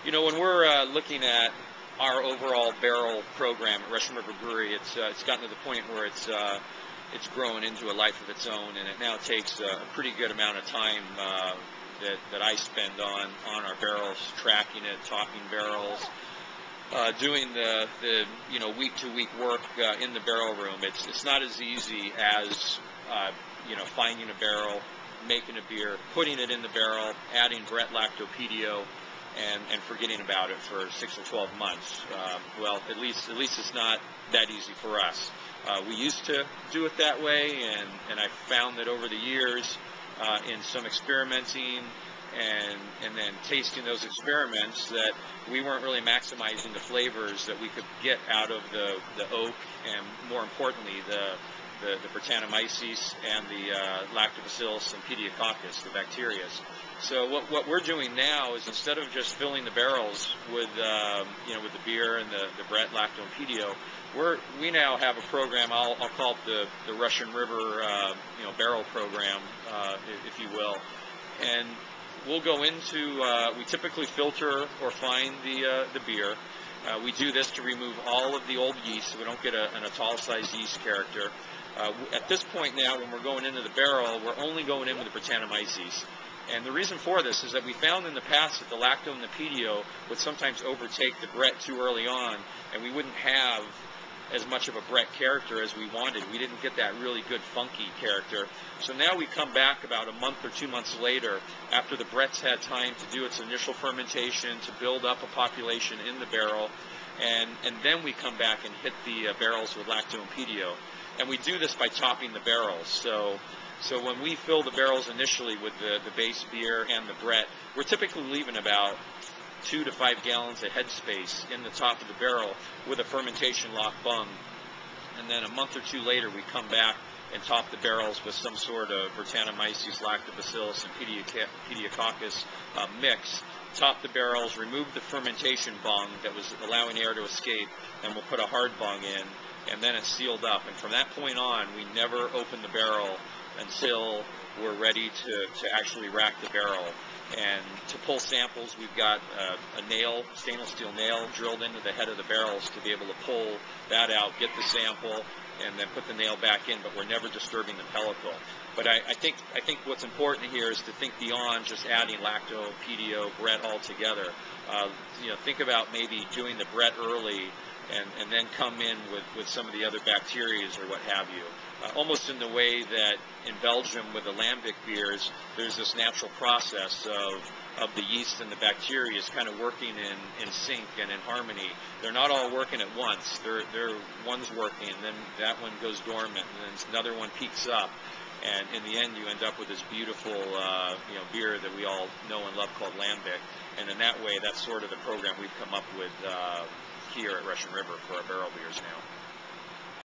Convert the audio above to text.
You know, when we're looking at our overall barrel program at Russian River Brewery, it's gotten to the point where it's grown into a life of its own, and it now takes a pretty good amount of time that I spend on our barrels, tracking it, talking barrels, doing the week to week work in the barrel room. It's not as easy as finding a barrel, making a beer, putting it in the barrel, adding Brett Lactopedio, and forgetting about it for 6 or 12 months. Well, at least it's not that easy for us. We used to do it that way, and I found that over the years, in some experimenting and then tasting those experiments, that we weren't really maximizing the flavors that we could get out of the oak, and more importantly, the Brettanomyces and the Lactobacillus and Pediococcus, the bacteria. So what we're doing now is, instead of just filling the barrels with with the beer and the Brett Lacto and Pedio, we now have a program. I'll call it the Russian River barrel program, if you will, and we'll go into. We typically filter or find the beer. We do this to remove all of the old yeast, so we don't get an italicized yeast character. At this point now, when we're going into the barrel, we're only going in with the Brettanomyces. And the reason for this is that we found in the past that the Lacto and the Pedio would sometimes overtake the Brett too early on, and we wouldn't have as much of a Brett character as we wanted. We didn't get that really good funky character. So now we come back about a month or 2 months later, after the Brett's had time to do its initial fermentation, to build up a population in the barrel, and then we come back and hit the barrels with Lacto and Pedio. And we do this by topping the barrels. So when we fill the barrels initially with the base beer and the Brett, we're typically leaving about 2 to 5 gallons of headspace in the top of the barrel with a fermentation lock bung. And then a month or two later, we come back and top the barrels with some sort of Brettanomyces, Lactobacillus, and Pediococcus mix. Top the barrels, remove the fermentation bung that was allowing air to escape, and we'll put a hard bung in, and then it's sealed up. And from that point on, we never open the barrel until we're ready to actually rack the barrel. And to pull samples, we've got a nail, stainless steel nail, drilled into the head of the barrels to be able to pull that out, get the sample, and then put the nail back in, but we're never disturbing the pellicle. But I think what's important here is to think beyond just adding Lacto, Pedio, Brett all together. Think about maybe doing the Brett early, and then come in with some of the other bacterias or what have you. Almost in the way that in Belgium with the Lambic beers, there's this natural process of the yeast and the bacteria is kind of working in sync and in harmony. They're not all working at once. One's working, and then that one goes dormant, and then another one peaks up. And in the end, you end up with this beautiful beer that we all know and love called Lambic. And in that way, that's sort of the program we've come up with here at Russian River for our barrel beers now.